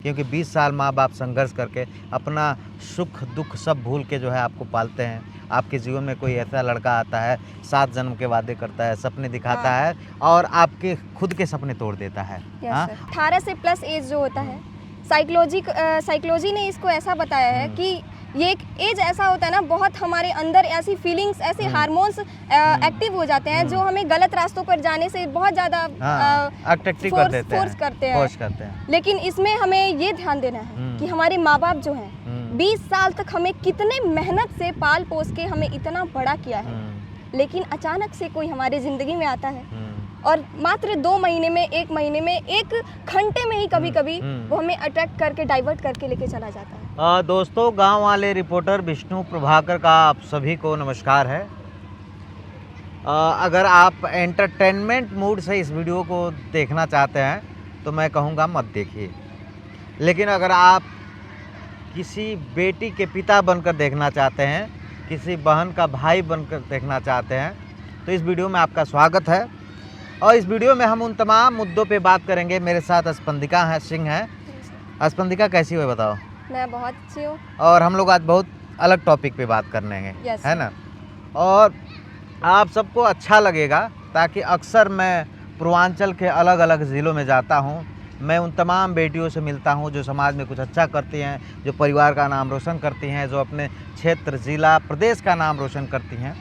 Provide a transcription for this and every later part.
क्योंकि 20 साल माँ बाप संघर्ष करके अपना सुख दुख सब भूल के जो है आपको पालते हैं। आपके जीवन में कोई ऐसा लड़का आता है, 7 जन्म के वादे करता है, सपने दिखाता है और आपके खुद के सपने तोड़ देता है। 18 से प्लस एज जो होता है, साइकोलॉजी ने इसको ऐसा बताया है कि ये एक एज ऐसा होता है ना, बहुत हमारे अंदर ऐसी फीलिंग्स, ऐसे हार्मोन्स एक्टिव हो जाते हैं जो हमें गलत रास्तों पर जाने से बहुत ज़्यादा फोर्स करते हैं। लेकिन इसमें हमें ये ध्यान देना है कि हमारे माँ बाप जो हैं 20 साल तक हमें कितने मेहनत से पाल पोस के हमें इतना बड़ा किया है, लेकिन अचानक से कोई हमारे ज़िंदगी में आता है और मात्र 2 महीने में, 1 महीने में, 1 घंटे में ही कभी कभी वो हमें अट्रैक्ट करके डाइवर्ट करके लेके चला जाता है। दोस्तों, गांव वाले रिपोर्टर विष्णु प्रभाकर का आप सभी को नमस्कार है। अगर आप एंटरटेनमेंट मूड से इस वीडियो को देखना चाहते हैं तो मैं कहूँगा मत देखिए, लेकिन अगर आप किसी बेटी के पिता बनकर देखना चाहते हैं, किसी बहन का भाई बनकर देखना चाहते हैं तो इस वीडियो में आपका स्वागत है। और इस वीडियो में हम उन तमाम मुद्दों पे बात करेंगे। मेरे साथ स्पंदिका सिंह है। स्पंदिका, कैसी हो बताओ? मैं बहुत अच्छी हूँ। और हम लोग आज बहुत अलग टॉपिक पे बात करने हैं, है ना? और आप सबको अच्छा लगेगा, ताकि अक्सर मैं पूर्वांचल के अलग अलग ज़िलों में जाता हूँ, मैं उन तमाम बेटियों से मिलता हूँ जो समाज में कुछ अच्छा करती हैं, जो परिवार का नाम रोशन करती हैं, जो अपने क्षेत्र, ज़िला, प्रदेश का नाम रोशन करती हैं।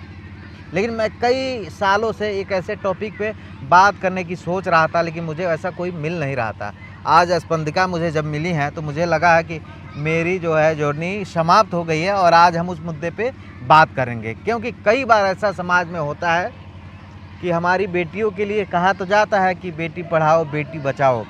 लेकिन मैं कई सालों से एक ऐसे टॉपिक पे बात करने की सोच रहा था, लेकिन मुझे ऐसा कोई मिल नहीं रहा था। आज स्पंदिका मुझे जब मिली हैं तो मुझे लगा है कि मेरी जो है जर्नी समाप्त हो गई है और आज हम उस मुद्दे पे बात करेंगे। क्योंकि कई बार ऐसा समाज में होता है कि हमारी बेटियों के लिए कहा तो जाता है कि बेटी पढ़ाओ बेटी बचाओ,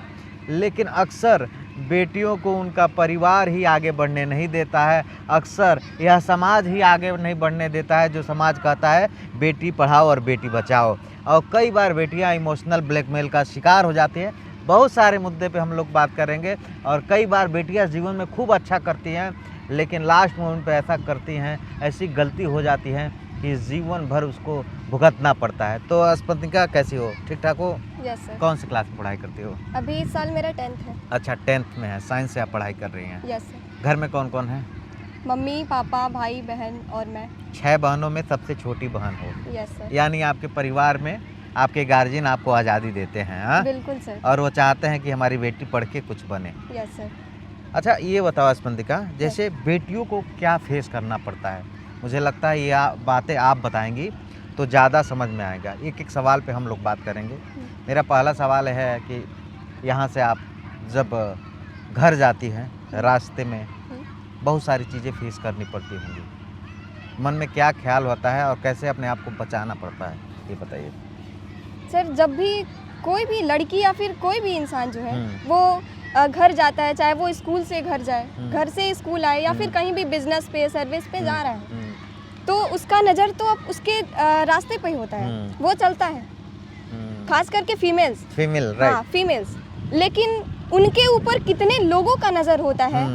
लेकिन अक्सर बेटियों को उनका परिवार ही आगे बढ़ने नहीं देता है। अक्सर यह समाज ही आगे नहीं बढ़ने देता है जो समाज कहता है बेटी पढ़ाओ और बेटी बचाओ। और कई बार बेटियां इमोशनल ब्लैकमेल का शिकार हो जाती हैं। बहुत सारे मुद्दे पे हम लोग बात करेंगे। और कई बार बेटियां जीवन में खूब अच्छा करती हैं, लेकिन लास्ट मोमेंट पे ऐसा करती हैं, ऐसी गलती हो जाती है कि जीवन भर उसको भुगतना पड़ता है। तो स्पंदिका, कैसी हो? ठीक ठाक हो? Yes sir. कौन सी क्लास में पढ़ाई करती हो? अभी इस साल मेरा 10th है। अच्छा, 10th में है। साइंस से आप पढ़ाई कर रही हैं? Yes sir. घर में कौन कौन है? मम्मी, पापा, भाई, बहन और मैं। 6 बहनों में सबसे छोटी बहन हो? Yes sir. यानी आपके परिवार में आपके गार्जियन आपको आज़ादी देते हैं? हाँ, बिल्कुल सर। और वो चाहते हैं कि हमारी बेटी पढ़ के कुछ बने? Yes sir. अच्छा, ये बताओ स्पंदिका, जैसे बेटियों को क्या फेस करना पड़ता है? मुझे लगता है ये बातें आप बताएंगी तो ज़्यादा समझ में आएगा। एक एक सवाल पे हम लोग बात करेंगे। मेरा पहला सवाल है कि यहाँ से आप जब घर जाती हैं, रास्ते में बहुत सारी चीज़ें फेस करनी पड़ती होंगी, मन में क्या ख्याल होता है और कैसे अपने आप को बचाना पड़ता है, ये बताइए। सर, जब भी कोई भी लड़की या फिर कोई भी इंसान जो है वो घर जाता है, चाहे वो स्कूल से घर जाए, घर से स्कूल आए या फिर कहीं भी बिजनेस पे, सर्विस पे जा रहा है, तो उसका नज़र तो अब उसके रास्ते पे ही होता है, वो चलता है। खास करके फीमेल्स, लेकिन उनके ऊपर कितने लोगों का नज़र होता है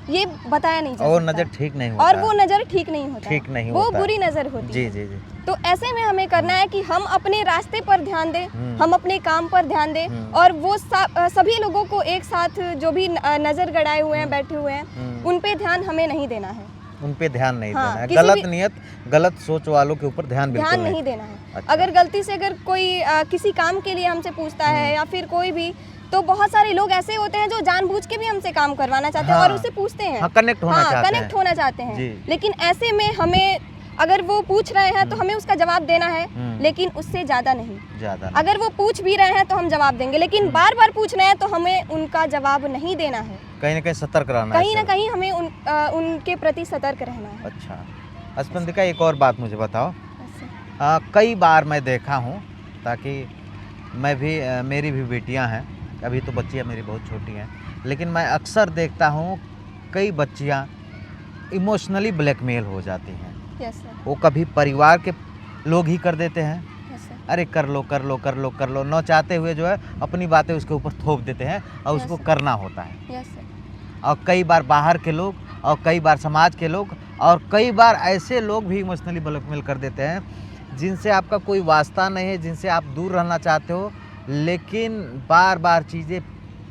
ये बताया नहीं जा सकता। और नज़र ठीक नहीं होता, और वो नज़र ठीक नहीं होता, वो बुरी नज़र होती जी है। जी जी। तो ऐसे में हमें करना है कि हम अपने रास्ते पर ध्यान दें, हम अपने काम पर ध्यान दें, और वो सभी लोगों को एक साथ जो भी नज़र गड़ाए हुए हैं, बैठे हुए हैं, उन पे ध्यान हमें नहीं देना है। उन पे ध्यान नहीं देना है। गलत नियत, गलत सोच वालों के ऊपर ध्यान नहीं देना है। अच्छा। अगर गलती से अगर कोई किसी काम के लिए हमसे पूछता है या फिर कोई भी, तो बहुत सारे लोग ऐसे होते हैं जो जानबूझ के भी हमसे काम करवाना चाहते हैं और उससे पूछते हैं, कनेक्ट होना चाहते हैं। लेकिन ऐसे में हमें, अगर वो पूछ रहे हैं तो हमें उसका जवाब देना है, लेकिन उससे ज़्यादा नहीं। अगर वो पूछ भी रहे हैं तो हम जवाब देंगे, लेकिन बार बार पूछ रहे हैं तो हमें उनका जवाब नहीं देना है। कहीं ना कहीं सतर्क रहना है, कहीं ना कहीं हमें उनके प्रति सतर्क रहना है। अच्छा स्पंदिका, एक और बात मुझे बताओ। कई बार मैं देखा हूँ, ताकि मैं भी, मेरी भी बेटियाँ हैं, अभी तो बच्चियाँ मेरी बहुत छोटी हैं, लेकिन मैं अक्सर देखता हूँ कई बच्चियाँ इमोशनली ब्लैकमेल हो जाती हैं। Yes sir. वो कभी परिवार के लोग ही कर देते हैं, यस सर। अरे कर लो कर लो कर लो कर लो, न चाहते हुए जो है अपनी बातें उसके ऊपर थोप देते हैं और उसको करना होता है। Yes sir. और कई बार बाहर के लोग, और कई बार समाज के लोग, और कई बार ऐसे लोग भी इमोशनली ब्लैकमेल कर देते हैं जिनसे आपका कोई वास्ता नहीं है, जिनसे आप दूर रहना चाहते हो, लेकिन बार बार चीज़ें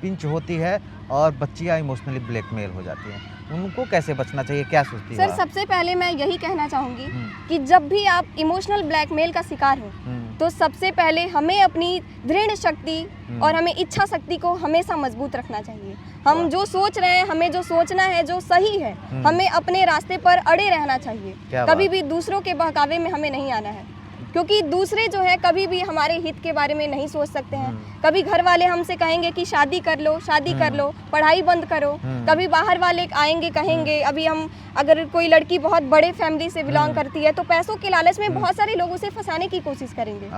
पिंच होती है और बच्चियाँ इमोशनली ब्लैकमेल हो जाती हैं, उनको कैसे बचना चाहिए, क्या सोचती सर हो आप? सबसे पहले मैं यही कहना चाहूँगी हम्म। कि जब भी आप इमोशनल ब्लैकमेल का शिकार हो तो सबसे पहले हमें अपनी दृढ़ शक्ति और हमें इच्छा शक्ति को हमेशा मजबूत रखना चाहिए। हम जो सोच रहे हैं, हमें जो सोचना है जो सही है, हमें अपने रास्ते पर अड़े रहना चाहिए। कभी भी दूसरों के बहकावे में हमें नहीं आना है, क्योंकि दूसरे जो है कभी भी हमारे हित के बारे में नहीं सोच सकते हैं। कभी घर वाले हमसे कहेंगे कि शादी कर लो, शादी कर लो, पढ़ाई बंद करो। कभी बाहर वाले आएंगे कहेंगे, अभी हम अगर कोई लड़की बहुत बड़े फैमिली से बिलोंग करती है तो पैसों के लालच में बहुत सारे लोग उसे फंसाने की कोशिश करेंगे।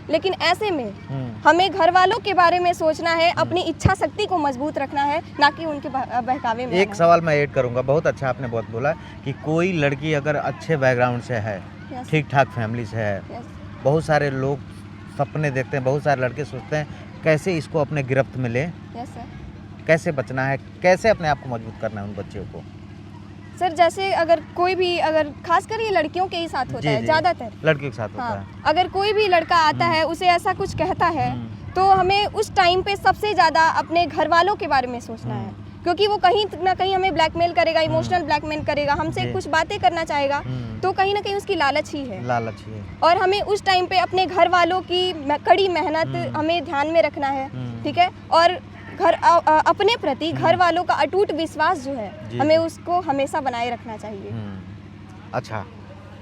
लेकिन ऐसे में हमें घर वालों के बारे में सोचना है, अपनी इच्छा शक्ति को मजबूत रखना है, ना कि उनके बहकावे में। एक सवाल मैं ऐड करूंगा, बहुत अच्छा आपने बहुत बोला कि कोई लड़की अगर अच्छे बैकग्राउंड से है, ठीक ठाक फैमिली से है, बहुत सारे लोग सपने देखते हैं, बहुत सारे लड़के सोचते हैं कैसे इसको अपने गिरफ्त में ले, कैसे बचना है, कैसे अपने आप को मजबूत करना है उन बच्चियों को। सर जैसे अगर कोई भी, अगर खासकर ये लड़कियों के ही साथ होता है, ज़्यादातर लड़कियों के साथ होता है। अगर कोई भी लड़का आता है, उसे ऐसा कुछ कहता है, तो हमें उस टाइम पे सबसे ज़्यादा अपने घर वालों के बारे में सोचना है, क्योंकि वो कहीं ना कहीं हमें ब्लैकमेल करेगा, इमोशनल ब्लैकमेल करेगा, हमसे कुछ बातें करना चाहेगा, तो कहीं ना कहीं उसकी लालच ही है। और हमें उस टाइम पे अपने घर वालों की कड़ी मेहनत हमें ध्यान में रखना है, ठीक है, और अपने प्रति घर वालों का अटूट विश्वास जो है हमें उसको हमेशा बनाए रखना चाहिए। अच्छा,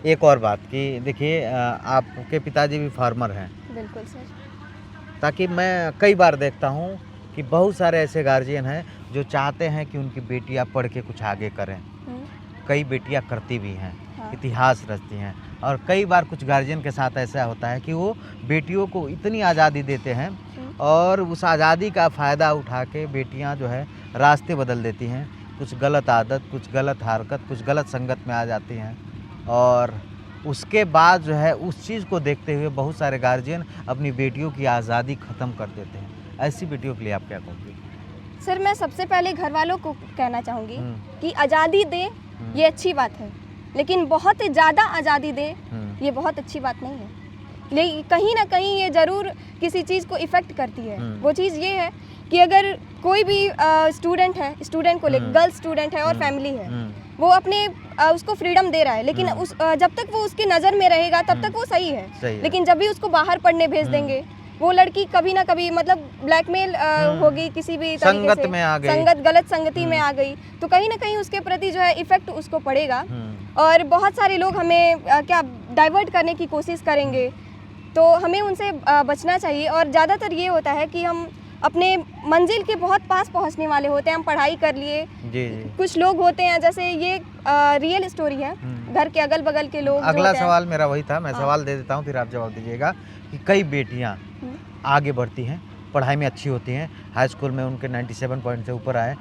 एक और बात कि देखिए आपके पिताजी भी फार्मर हैं। बिल्कुल सर। ताकि मैं कई बार देखता हूँ कि बहुत सारे ऐसे गार्जियन हैं जो चाहते हैं कि उनकी बेटियां पढ़ के कुछ आगे करें। कई बेटियां करती भी हैं, इतिहास रचती हैं, और कई बार कुछ गार्जियन के साथ ऐसा होता है कि वो बेटियों को इतनी आज़ादी देते हैं और उस आज़ादी का फ़ायदा उठा के बेटियां जो है रास्ते बदल देती हैं, कुछ गलत आदत, कुछ गलत हरकत, कुछ गलत संगत में आ जाती हैं, और उसके बाद जो है उस चीज़ को देखते हुए बहुत सारे गार्जियन अपनी बेटियों की आज़ादी ख़त्म कर देते हैं। ऐसी बेटियों के लिए आप क्या कहोगे? सर मैं सबसे पहले घर वालों को कहना चाहूँगी कि आज़ादी दे ये अच्छी बात है, लेकिन बहुत ज़्यादा आज़ादी दे ये बहुत अच्छी बात नहीं है। लेकिन कहीं ना कहीं ये ज़रूर किसी चीज़ को इफ़ेक्ट करती है। वो चीज़ ये है कि अगर कोई भी स्टूडेंट है, स्टूडेंट को लेकर, गर्ल स्टूडेंट है और फैमिली है, वो अपने उसको फ्रीडम दे रहा है, लेकिन जब तक वो उसकी नज़र में रहेगा तब तक वो सही है। लेकिन जब भी उसको बाहर पढ़ने भेज देंगे, वो लड़की कभी ना कभी मतलब ब्लैकमेल होगी, किसी भी संगत में आ गई, गलत संगति में आ गई, तो कहीं ना कहीं उसके प्रति जो है इफेक्ट उसको पड़ेगा। और बहुत सारे लोग हमें क्या डाइवर्ट करने की कोशिश करेंगे, तो हमें उनसे बचना चाहिए। और ज़्यादातर ये होता है कि हम अपने मंजिल के बहुत पास पहुंचने वाले होते हैं, हम पढ़ाई कर लिए, कुछ लोग होते हैं, जैसे ये रियल स्टोरी है, घर के अगल बगल के लोग। अगला सवाल मेरा वही था, मैं सवाल दे देता हूँ फिर आप जवाब दीजिएगा कि कई बेटियाँ आगे बढ़ती हैं, पढ़ाई में अच्छी होती हैं, हाई स्कूल में उनके 97 पॉइंट से ऊपर आए,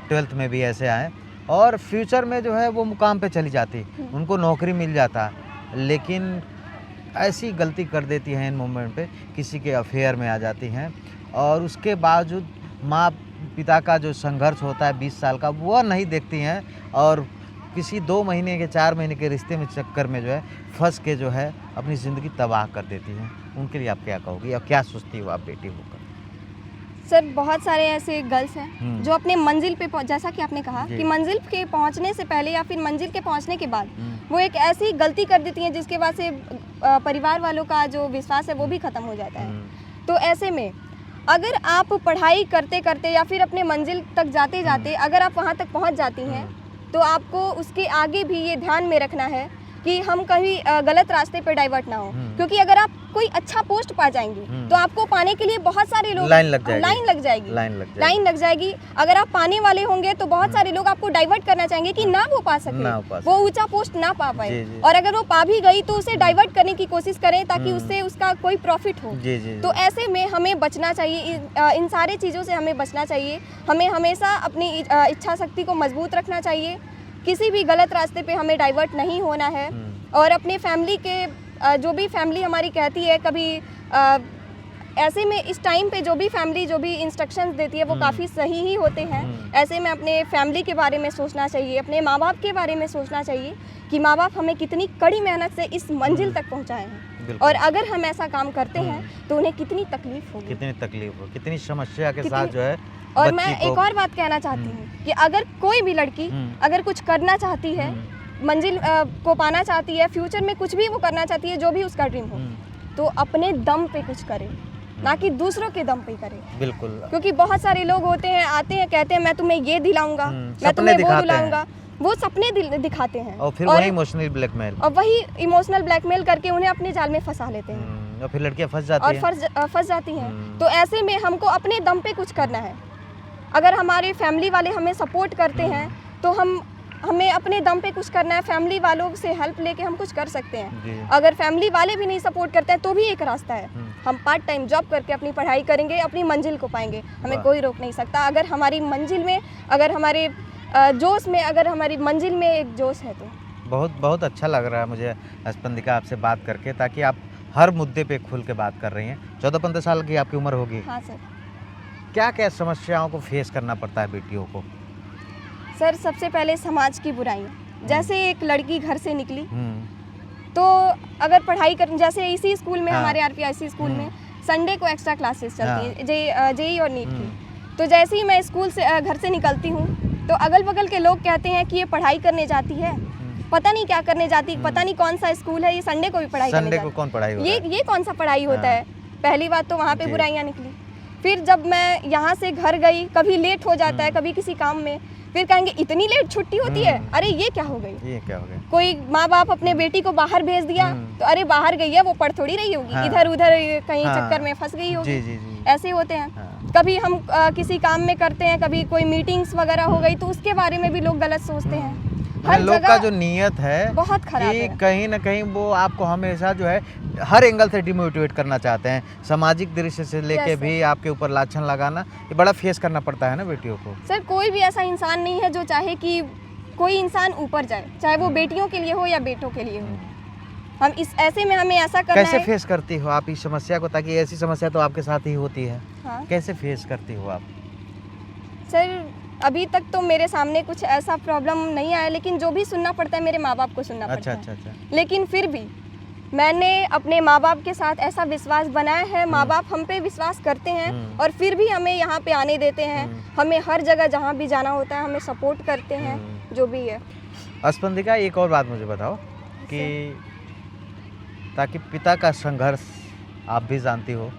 12th में भी ऐसे आए, और फ्यूचर में जो है वो मुकाम पे चली जाती, उनको नौकरी मिल जाता, लेकिन ऐसी गलती कर देती हैं इन मोमेंट पे, किसी के अफेयर में आ जाती हैं, और उसके बावजूद माँ पिता का जो संघर्ष होता है 20 साल का वो नहीं देखती हैं, और किसी 2 महीने के 4 महीने के रिश्ते में चक्कर में जो है फंस के जो है अपनी ज़िंदगी तबाह कर देती हैं। उनके लिए आप क्या कहोगी और क्या सोचती हो आप बेटी होकर? सर बहुत सारे ऐसे गर्ल्स हैं जो अपने मंजिल पे, जैसा कि आपने कहा कि मंजिल के पहुंचने से पहले या फिर मंजिल के पहुंचने के बाद वो एक ऐसी गलती कर देती हैं जिसके बाद से परिवार वालों का जो विश्वास है वो भी ख़त्म हो जाता है। तो ऐसे में अगर आप पढ़ाई करते करते या फिर अपने मंजिल तक जाते जाते अगर आप वहाँ तक पहुँच जाती हैं, तो आपको उसके आगे भी ये ध्यान में रखना है कि हम कहीं गलत रास्ते पे डाइवर्ट ना हो, क्योंकि अगर आप कोई अच्छा पोस्ट पा जाएंगी तो आपको पाने के लिए बहुत सारे लोग लाइन लग जाएगी। अगर आप पाने वाले होंगे तो बहुत सारे लोग आपको डाइवर्ट करना चाहेंगे कि ना वो पा सके, वो ऊंचा पोस्ट ना पा पाए, और अगर वो पा भी गई तो उसे डाइवर्ट करने की कोशिश करें ताकि उससे उसका कोई प्रॉफिट हो। तो ऐसे में हमें बचना चाहिए, इन सारे चीज़ों से हमें बचना चाहिए। हमें हमेशा अपनी इच्छा शक्ति को मजबूत रखना चाहिए, किसी भी गलत रास्ते पे हमें डाइवर्ट नहीं होना है, और अपने फैमिली के जो भी फैमिली हमारी कहती है, कभी ऐसे में इस टाइम पे जो भी फैमिली जो भी इंस्ट्रक्शंस देती है वो काफ़ी सही ही होते हैं। ऐसे में अपने फैमिली के बारे में सोचना चाहिए, अपने माँ बाप के बारे में सोचना चाहिए कि माँ बाप हमें कितनी कड़ी मेहनत से इस मंजिल तक पहुँचाए हैं। बिल्कुल। और अगर हम ऐसा काम करते हैं तो उन्हें कितनी तकलीफ होगी, कितनी तकलीफ हो, कितनी समस्या के साथ जो है। और मैं एक और बात कहना चाहती हूँ कि अगर कोई भी लड़की अगर कुछ करना चाहती है, मंजिल को पाना चाहती है, फ्यूचर में कुछ भी वो करना चाहती है, जो भी उसका ड्रीम हो, तो अपने दम पे कुछ करे, ना कि दूसरों के दम पे करे। बिल्कुल। क्योंकि बहुत सारे लोग होते हैं, आते हैं, कहते हैं मैं तुम्हें ये दिलाऊंगा, मैं तुम्हें वो दिलाऊंगा, वो सपने दिखाते हैं और फिर वही इमोशनल ब्लैकमेल, और वही इमोशनल ब्लैकमेल करके उन्हें अपने जाल में फंसा लेते हैं और फिर लड़कियां फंस जाती हैं। और फंस जाती हैं। तो ऐसे में हमको अपने दम पे कुछ करना है। अगर हमारे फैमिली वाले हमें सपोर्ट करते हैं तो हमें अपने दम पे कुछ करना है। फैमिली वालों से हेल्प लेके हम कुछ कर सकते हैं। अगर फैमिली वाले भी नहीं सपोर्ट करते हैं तो भी एक रास्ता है, हम पार्ट टाइम जॉब करके अपनी पढ़ाई करेंगे, अपनी मंजिल को पाएंगे, हमें कोई रोक नहीं सकता। अगर हमारी मंजिल में, अगर हमारे जोश में, अगर हमारी मंजिल में एक जोश है तो। बहुत बहुत अच्छा लग रहा है मुझे स्पंदिका आपसे बात करके, ताकि आप हर मुद्दे पे खुल के बात कर रही हैं। 14-15 साल की आपकी उम्र होगी। हाँ सर। क्या क्या समस्याओं को फेस करना पड़ता है बेटियों को? सर सबसे पहले समाज की बुराइयाँ। जैसे एक लड़की घर से निकली तो अगर पढ़ाई कर, जैसे इसी स्कूल में, हमारे RPIC स्कूल में संडे को एक्स्ट्रा क्लासेस चलती हैं, JEE और नीट की। तो जैसे ही मैं स्कूल से, घर से निकलती हूँ, तो अगल बगल के लोग कहते हैं कि ये पढ़ाई करने जाती है, पता नहीं क्या करने जाती, पता नहीं कौन सा स्कूल है, ये संडे को भी पढ़ाई करने जाती है। संडे को कौन पढ़ाई होता है? ये कौन सा पढ़ाई होता है? पहली बात तो वहाँ पे बुराइयाँ निकली। फिर जब मैं यहाँ से घर गई, कभी लेट हो जाता है, कभी किसी काम में, फिर कहेंगे इतनी लेट छुट्टी होती है, अरे ये क्या हो गई, ये क्या हो गया। कोई माँ बाप अपने बेटी को बाहर भेज दिया तो अरे बाहर गई है, वो पढ़ थोड़ी रही होगी, इधर उधर कहीं चक्कर में फंस गई होगी। ऐसे होते हैं। कभी हम किसी काम में करते हैं, कभी कोई मीटिंग्स वगैरह हो गई तो उसके बारे में भी लोग गलत सोचते हैं। हर लोग का जो नियत है बहुत खराब है। कहीं ना कहीं वो आपको हमेशा जो है हर एंगल से डिमोटिवेट करना चाहते हैं। सामाजिक दृष्टि से लेके भी आपके ऊपर लाछन लगाना, ये बड़ा फेस करना पड़ता है ना बेटियों को। सर कोई भी ऐसा इंसान नहीं है जो चाहे कि कोई इंसान ऊपर जाए, चाहे वो बेटियों के लिए हो या बेटों के लिए हो। हम इस ऐसे में हमें ऐसा करना कैसे है। फेस करती हो आप इस समस्या को? ताकि ऐसी समस्या तो आपके साथ ही होती है। हाँ? कैसे फेस करती हो आप? सर अभी तक तो मेरे सामने कुछ ऐसा प्रॉब्लम नहीं आया, लेकिन जो भी सुनना पड़ता है मेरे माँ बाप को सुनना पड़ता है। अच्छा। लेकिन फिर भी मैंने अपने माँ बाप के साथ ऐसा विश्वास बनाया है, माँ बाप हम पे विश्वास करते हैं और फिर भी हमें यहाँ पे आने देते हैं। हमें हर जगह जहाँ भी जाना होता है हमें सपोर्ट करते हैं, जो भी है। स्पंदिका एक और बात मुझे बताओ कि ताकि पिता का संघर्ष आप भी जानती हो,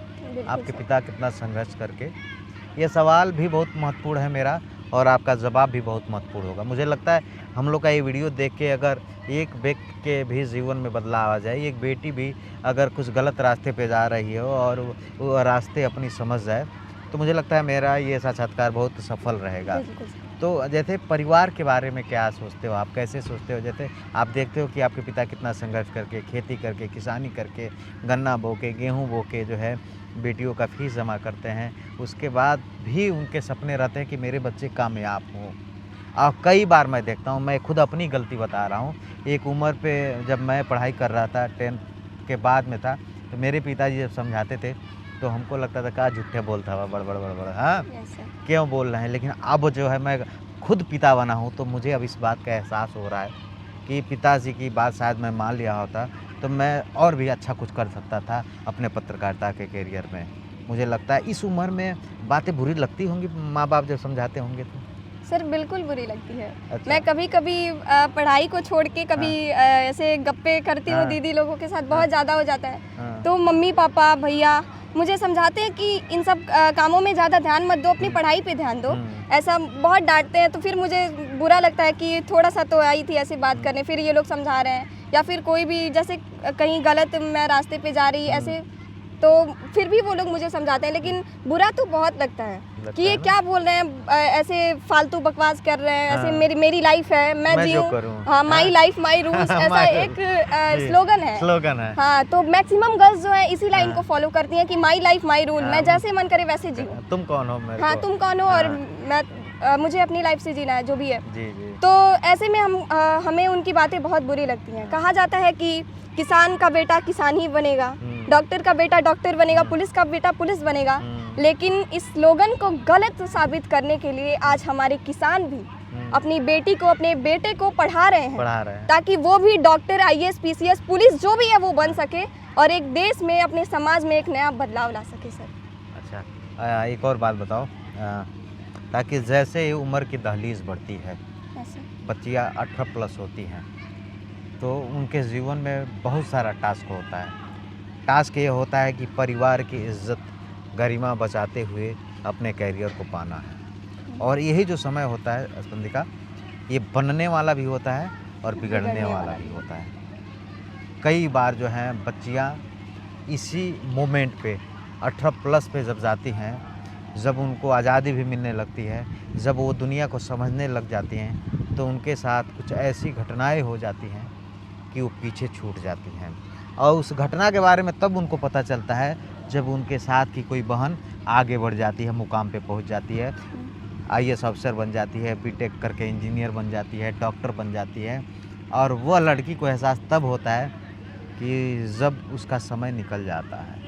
आपके पिता कितना संघर्ष करके, ये सवाल भी बहुत महत्वपूर्ण है मेरा, और आपका जवाब भी बहुत महत्वपूर्ण होगा। मुझे लगता है हम लोग का ये वीडियो देख के अगर एक व्यक्ति के भी जीवन में बदलाव आ जाए, एक बेटी भी अगर कुछ गलत रास्ते पे जा रही हो और वो रास्ते अपनी समझ जाए, तो मुझे लगता है मेरा ये साक्षात्कार बहुत सफल रहेगा। तो जैसे परिवार के बारे में क्या सोचते हो आप, कैसे सोचते हो? जैसे आप देखते हो कि आपके पिता कितना संघर्ष करके, खेती करके, किसानी करके, गन्ना बो के, गेहूँ बो के जो है बेटियों का फीस जमा करते हैं, उसके बाद भी उनके सपने रहते हैं कि मेरे बच्चे कामयाब हों। और कई बार मैं देखता हूँ, मैं खुद अपनी गलती बता रहा हूँ, एक उम्र पे जब मैं पढ़ाई कर रहा था, 10th के बाद में था, तो मेरे पिताजी जब समझाते थे तो हमको लगता था क्या झूठे बोलता हुआ बड़। हाँ, क्यों बोल रहे हैं। लेकिन अब जो है मैं खुद पिता बना हूँ तो मुझे अब इस बात का एहसास हो रहा है कि पिताजी की बात शायद मैं मान लिया होता तो मैं और भी अच्छा कुछ कर सकता था अपने पत्रकारिता के करियर में। मुझे लगता है इस उम्र में बातें बुरी लगती होंगी माँ बाप जब समझाते होंगे तो? सर बिल्कुल बुरी लगती है। अच्छा। मैं कभी कभी पढ़ाई को छोड़ के कभी ऐसे गप्पे करती हूँ दीदी लोगों के साथ, बहुत ज़्यादा हो जाता है। तो मम्मी पापा भैया मुझे समझाते हैं कि इन सब कामों में ज़्यादा ध्यान मत दो, अपनी पढ़ाई पे ध्यान दो, ऐसा बहुत डांटते हैं। तो फिर मुझे बुरा लगता है कि थोड़ा सा तो आई थी ऐसी बात करने, फिर ये लोग समझा रहे हैं, या फिर कोई भी जैसे कहीं गलत मैं रास्ते पे जा रही ऐसे, तो फिर भी वो लोग मुझे समझाते हैं। लेकिन बुरा तो बहुत लगता है कि ये क्या बोल रहे हैं, ऐसे फालतू बकवास कर रहे हैं, ऐसे मेरी लाइफ है, मैं जीऊँ, हाँ, माई लाइफ माई रूल्स, ऐसा एक स्लोगन है। हाँ, तो मैक्सिमम गर्ल्स जो है इसी लाइन को फॉलो करती हैं कि माई लाइफ माई रूल, मैं जैसे मन करे वैसे जीऊँ। तुम कौन हो? हाँ, तुम कौन हो और मैं मुझे अपनी लाइफ से जीना है, जो भी है। तो ऐसे में हमें उनकी बातें बहुत बुरी लगती हैं। कहा जाता है कि किसान का बेटा किसान ही बनेगा, डॉक्टर का बेटा डॉक्टर बनेगा, पुलिस का बेटा पुलिस बनेगा। लेकिन इस स्लोगन को गलत साबित करने के लिए आज हमारे किसान भी अपनी बेटी को, अपने बेटे को पढ़ा रहे हैं ताकि वो भी डॉक्टर, IAS, PCS, पुलिस जो भी है वो बन सके, और एक देश में, अपने समाज में एक नया बदलाव ला सके सर। अच्छा, एक और बात बताओ, ताकि जैसे ही उम्र की दहलीज बढ़ती है, बच्चियाँ 18 प्लस होती हैं, तो उनके जीवन में बहुत सारा टास्क होता है। टास्क ये होता है कि परिवार की इज्जत, गरिमा बचाते हुए अपने कैरियर को पाना है। और यही जो समय होता है स्पंदिका, ये बनने वाला भी होता है और बिगड़ने वाला भी होता है। कई बार जो है बच्चियाँ इसी मोमेंट पे 18 प्लस पे जब जाती हैं, जब उनको आज़ादी भी मिलने लगती है, जब वो दुनिया को समझने लग जाती हैं, तो उनके साथ कुछ ऐसी घटनाएं हो जाती हैं कि वो पीछे छूट जाती हैं। और उस घटना के बारे में तब उनको पता चलता है जब उनके साथ की कोई बहन आगे बढ़ जाती है, मुकाम पे पहुंच जाती है, IAS अफसर बन जाती है, बीटेक करके इंजीनियर बन जाती है, डॉक्टर बन जाती है। और वह लड़की को एहसास तब होता है कि जब उसका समय निकल जाता है।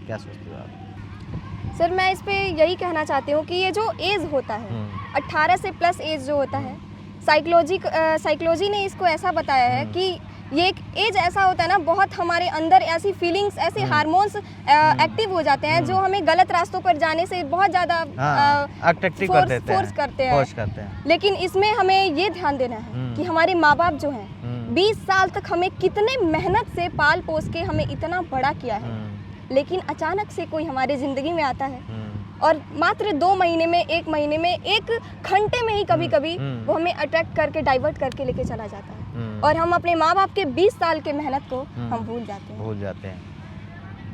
क्या सोचते हो आप? सर मैं इस पे यही कहना चाहती हूँ कि ये जो एज होता है, 18 से प्लस एज जो होता है, साइकोलॉजी ने इसको ऐसा बताया है कि ये एक एज ऐसा होता है ना, बहुत हमारे अंदर ऐसी फीलिंग्स, ऐसे हार्मोन्स एक्टिव हो जाते हैं जो हमें गलत रास्तों पर जाने से बहुत ज़्यादा फोर्स करते हैं। लेकिन इसमें हमें ये ध्यान देना है कि हमारे माँ बाप जो हैं 20 साल तक हमें कितने मेहनत से पाल पोस के हमें इतना बड़ा किया है, लेकिन अचानक से कोई हमारे ज़िंदगी में आता है और मात्र 2 महीने में, 1 महीने में, 1 घंटे में ही कभी कभी वो हमें अट्रैक्ट करके, डाइवर्ट करके लेके चला जाता है। और हम अपने माँ बाप के 20 साल के मेहनत को हम भूल जाते हैं।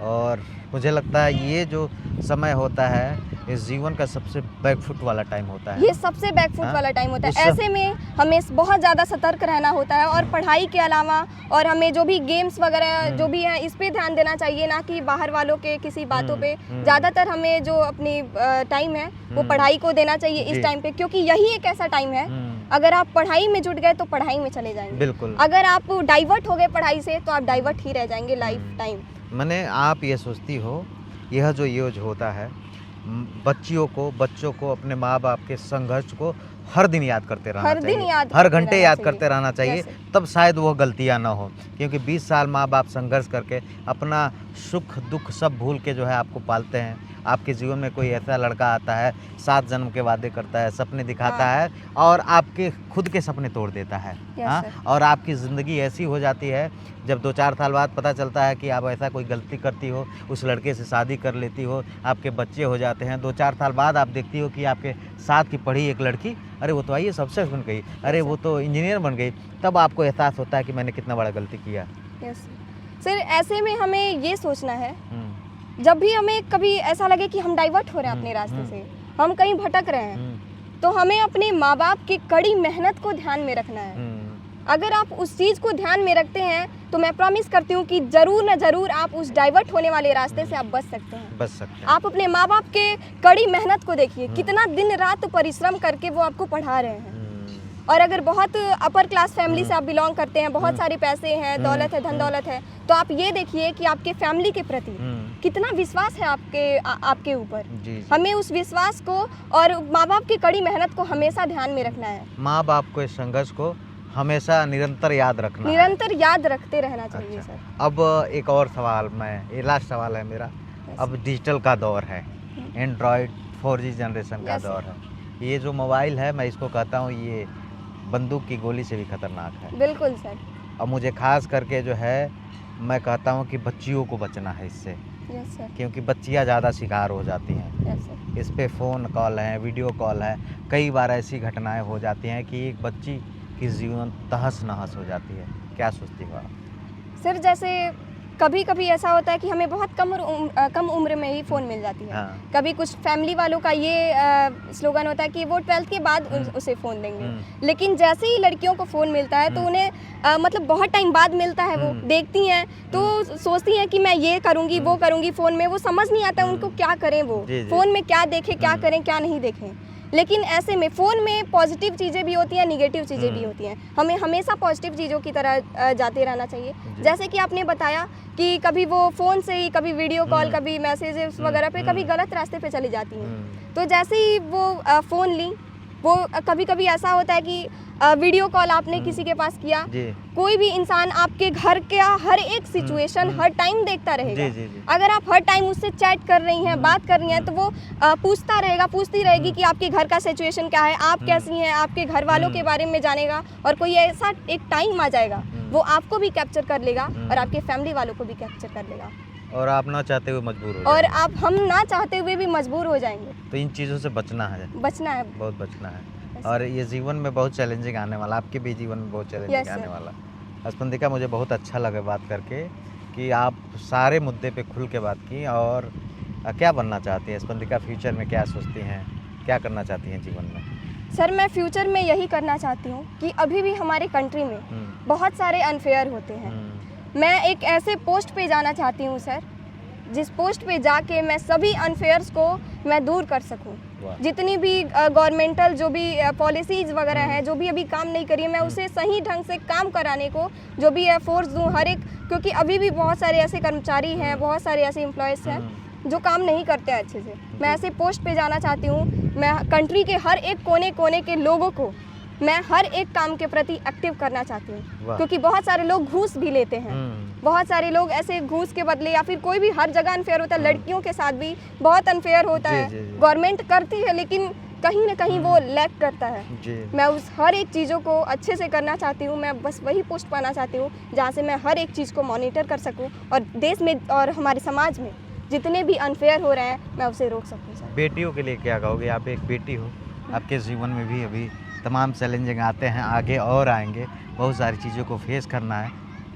और मुझे लगता है ये जो समय होता है, इस जीवन का सबसे बैकफुट वाला टाइम होता है। ये सबसे बैकफुट वाला टाइम होता है। ऐसे में हमें बहुत ज़्यादा सतर्क रहना होता है और पढ़ाई के अलावा और हमें जो भी गेम्स वगैरह जो भी है, इस पे ध्यान देना चाहिए, ना कि बाहर वालों के किसी बातों पे। ज़्यादातर हमें जो अपनी टाइम है वो पढ़ाई को देना चाहिए इस टाइम पे, क्योंकि यही एक ऐसा टाइम है, अगर आप पढ़ाई में जुट गए तो पढ़ाई में चले जाएंगे। बिल्कुल। अगर आप डाइवर्ट हो गए पढ़ाई से तो आप डाइवर्ट ही रह जाएंगे लाइफ टाइम। मैंने आप ये सोचती हो, यह जो यूज होता है, बच्चों को अपने माँ बाप के संघर्ष को हर दिन याद करते रहना चाहिए, हर घंटे याद करते रहना चाहिए, तब शायद वो गलतियाँ ना हो। क्योंकि 20 साल माँ बाप संघर्ष करके अपना सुख दुख सब भूल के जो है आपको पालते हैं। आपके जीवन में कोई ऐसा लड़का आता है, 7 जन्म के वादे करता है, सपने दिखाता है और आपके खुद के सपने तोड़ देता है। और आपकी ज़िंदगी ऐसी हो जाती है, जब 2-4 साल बाद पता चलता है कि आप ऐसा कोई गलती करती हो, उस लड़के से शादी कर लेती हो, आपके बच्चे हो जाते हैं। 2-4 साल बाद आप देखती हो कि आपके साथ की पढ़ी एक लड़की, अरे वो तो IAS अफसर बन गई, अरे वो तो इंजीनियर बन गई। तब आपको एहसास होता है कि मैंने कितना बड़ा गलती किया। सर ऐसे में हमें ये सोचना है, जब भी हमें कभी ऐसा लगे कि हम डाइवर्ट हो रहे हैं अपने रास्ते से, हम कहीं भटक रहे हैं, तो हमें अपने माँ बाप की कड़ी मेहनत को ध्यान में रखना है। अगर आप उस चीज़ को ध्यान में रखते हैं तो मैं प्रॉमिस करती हूँ कि ज़रूर न ज़रूर आप उस डाइवर्ट होने वाले रास्ते से आप बच सकते हैं। आप अपने माँ बाप के कड़ी मेहनत को देखिए, कितना दिन रात परिश्रम करके वो आपको पढ़ा रहे हैं। और अगर बहुत अपर क्लास फैमिली से आप बिलोंग करते हैं, बहुत सारे पैसे हैं, दौलत है, धन दौलत है, तो आप ये देखिए कि आपके फैमिली के प्रति कितना विश्वास है आपके ऊपर। हमें उस विश्वास को और माँ बाप की कड़ी मेहनत को हमेशा ध्यान में रखना है। माँ बाप को इस संघर्ष को हमेशा निरंतर याद रखना, निरंतर याद रखते रहना चाहिए। सर अब एक और सवाल, ये लास्ट सवाल है मेरा। अब डिजिटल का दौर है, एंड्रॉयड 4G जनरेशन का दौर है। ये जो मोबाइल है, मैं इसको कहता हूँ ये बंदूक की गोली से भी खतरनाक है। बिल्कुल सर। अब मुझे खास करके जो है मैं कहता हूँ कि बच्चियों को बचना है इससे, क्योंकि बच्चियाँ ज़्यादा शिकार हो जाती हैं। इस पे फ़ोन कॉल है, वीडियो कॉल है, कई बार ऐसी घटनाएं हो जाती हैं कि एक बच्ची की जीवन तहस नहस हो जाती है। क्या सोचती हो आप? सर जैसे कभी कभी ऐसा होता है कि हमें बहुत कम उम्र में ही फ़ोन मिल जाती है। कभी कुछ फैमिली वालों का ये स्लोगन होता है कि वो 12th के बाद उसे फ़ोन देंगे, लेकिन जैसे ही लड़कियों को फ़ोन मिलता है तो उन्हें मतलब बहुत टाइम बाद मिलता है, वो देखती हैं तो सोचती हैं कि मैं ये करूँगी वो करूँगी। फ़ोन में वो समझ नहीं आता उनको क्या करें, वो फ़ोन में क्या देखें, क्या करें क्या नहीं देखें। लेकिन ऐसे में फ़ोन में पॉजिटिव चीज़ें भी होती हैं, निगेटिव चीज़ें भी होती हैं। हमें हमेशा पॉजिटिव चीज़ों की तरह जाते रहना चाहिए। जैसे कि आपने बताया कि कभी वो फ़ोन से ही, कभी वीडियो कॉल, कभी मैसेजेस वगैरह पे, कभी गलत रास्ते पे चली जाती हैं। तो जैसे ही वो फ़ोन ली, वो कभी कभी ऐसा होता है कि वीडियो कॉल आपने किसी के पास किया, जी कोई भी इंसान आपके घर का हर एक सिचुएशन हर टाइम देखता रहेगा। जी जी अगर आप हर टाइम उससे चैट कर रही हैं, बात कर रही हैं, तो वो पूछता रहेगा, पूछती रहेगी कि आपके घर का सिचुएशन क्या है, आप कैसी हैं, आपके घर वालों के बारे में जानेगा। और कोई ऐसा एक टाइम आ जाएगा वो आपको भी कैप्चर कर लेगा और आपके फैमिली वालों को भी कैप्चर कर लेगा, और आप ना चाहते हुए मजबूर हो और जाएंगे। आप हम ना चाहते हुए भी मजबूर हो जाएंगे। तो इन चीज़ों से बचना है, बचना है। बहुत बचना है। और ये जीवन में बहुत चैलेंजिंग आने वाला, आपके भी जीवन में बहुत चैलेंजिंग Yes, sir. आने वाला। स्पंदिका, मुझे बहुत अच्छा लगा बात करके कि आप सारे मुद्दे पे खुल के बात की। और क्या बनना चाहती हैं स्पंदिका, फ्यूचर में क्या सोचती हैं, क्या करना चाहती हैं जीवन में? सर, मैं फ्यूचर में यही करना चाहती हूँ कि अभी भी हमारे कंट्री में बहुत सारे अनफेयर होते हैं। मैं एक ऐसे पोस्ट पे जाना चाहती हूँ सर, जिस पोस्ट पे जाके मैं सभी अनफेयर्स को मैं दूर कर सकूँ। जितनी भी गवर्नमेंटल जो भी पॉलिसीज़ वगैरह हैं, जो भी अभी काम नहीं करी है, मैं उसे सही ढंग से काम कराने को जो भी एफर्ट्स दूँ हर एक, क्योंकि अभी भी बहुत सारे ऐसे कर्मचारी हैं, बहुत सारे ऐसे एम्प्लॉयज़ हैं जो काम नहीं करते हैं अच्छे से। मैं ऐसे पोस्ट पे जाना चाहती हूँ। मैं कंट्री के हर एक कोने कोने के लोगों को मैं हर एक काम के प्रति एक्टिव करना चाहती हूँ, क्योंकि बहुत सारे लोग घूस भी लेते हैं। बहुत सारे लोग ऐसे घूस के बदले, या फिर कोई भी, हर जगह अनफेयर होता है, लड़कियों के साथ भी बहुत अनफेयर होता है। गवर्नमेंट करती है लेकिन कहीं ना कहीं वो लैक करता है। मैं उस हर एक चीज़ों को अच्छे से करना चाहती हूँ। मैं बस वही पोस्ट पाना चाहती हूँ जहाँ से मैं हर एक चीज़ को मॉनिटर कर सकूँ और देश में और हमारे समाज में जितने भी अनफेयर हो रहे हैं मैं उसे रोक सकूँ। सर, बेटियों के लिए क्या कहोगे? आप एक बेटी हो, आपके जीवन में भी अभी तमाम चैलेंजिंग आते हैं, आगे और आएंगे, बहुत सारी चीज़ों को फेस करना है।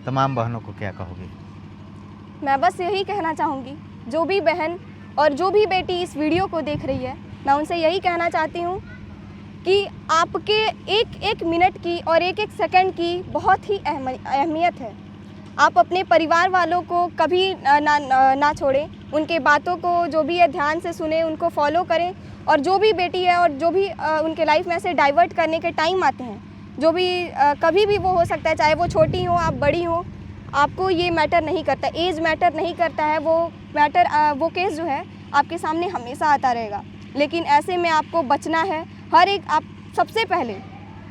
तमाम बहनों को क्या कहोगे? मैं बस यही कहना चाहूँगी, जो भी बहन और जो भी बेटी इस वीडियो को देख रही है, मैं उनसे यही कहना चाहती हूँ कि आपके एक एक मिनट की और एक एक सेकंड की बहुत ही अहमियत है। आप अपने परिवार वालों को कभी ना छोड़ें, उनके बातों को जो भी है ध्यान से सुने, उनको फॉलो करें। और जो भी बेटी है और जो भी उनके लाइफ में से डाइवर्ट करने के टाइम आते हैं, जो भी कभी भी वो हो सकता है, चाहे वो छोटी हो आप बड़ी हो, आपको ये मैटर नहीं करता, एज मैटर नहीं करता है। वो केस जो है आपके सामने हमेशा आता रहेगा। लेकिन ऐसे में आपको बचना है। हर एक, आप सबसे पहले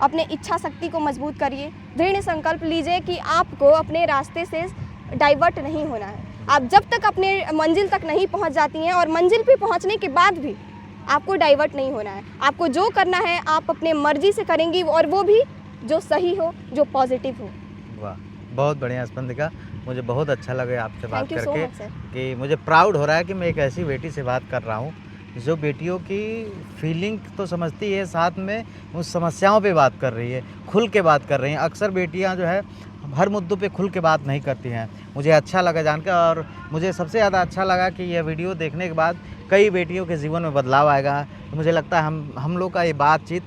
अपने इच्छा शक्ति को मजबूत करिए, दृढ़ संकल्प लीजिए कि आपको अपने रास्ते से डाइवर्ट नहीं होना है। आप जब तक अपने मंजिल तक नहीं पहुंच जाती हैं, और मंजिल पे पहुंचने के बाद भी आपको डाइवर्ट नहीं होना है। आपको जो करना है आप अपने मर्जी से करेंगी, और वो भी जो सही हो, जो पॉजिटिव हो। वाह, बहुत बढ़िया स्पंदिका, मुझे बहुत अच्छा लगा आपसे बात Thank you so करके much, sir. कि मुझे प्राउड हो रहा है कि मैं एक ऐसी बेटी से बात कर रहा हूँ जो बेटियों की फीलिंग तो समझती है, साथ में उन समस्याओं पे बात कर रही है, खुल के बात कर रही हैं। अक्सर बेटियाँ जो है हर मुद्दों पे खुल के बात नहीं करती हैं। मुझे अच्छा लगा जानकर, और मुझे सबसे ज़्यादा अच्छा लगा कि यह वीडियो देखने के बाद कई बेटियों के जीवन में बदलाव आएगा। तो मुझे लगता है हम लोग का ये बातचीत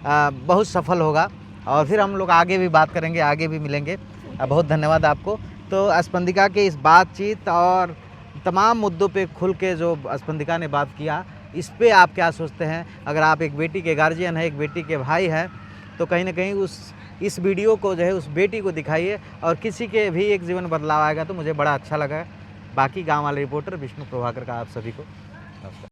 बहुत सफल होगा, और फिर हम लोग आगे भी बात करेंगे, आगे भी मिलेंगे। बहुत धन्यवाद आपको। तो स्पंदिका के इस बातचीत और तमाम मुद्दों पे खुल के जो स्पंदिका ने बात किया, इस पे आप क्या सोचते हैं? अगर आप एक बेटी के गार्जियन हैं, एक बेटी के भाई हैं, तो कहीं ना कहीं इस वीडियो को जो है उस बेटी को दिखाइए, और किसी के भी एक जीवन बदलाव आएगा। तो मुझे बड़ा अच्छा लगा। बाकी गाँव वाले रिपोर्टर विष्णु प्रभाकर का आप सभी को नमस्कार।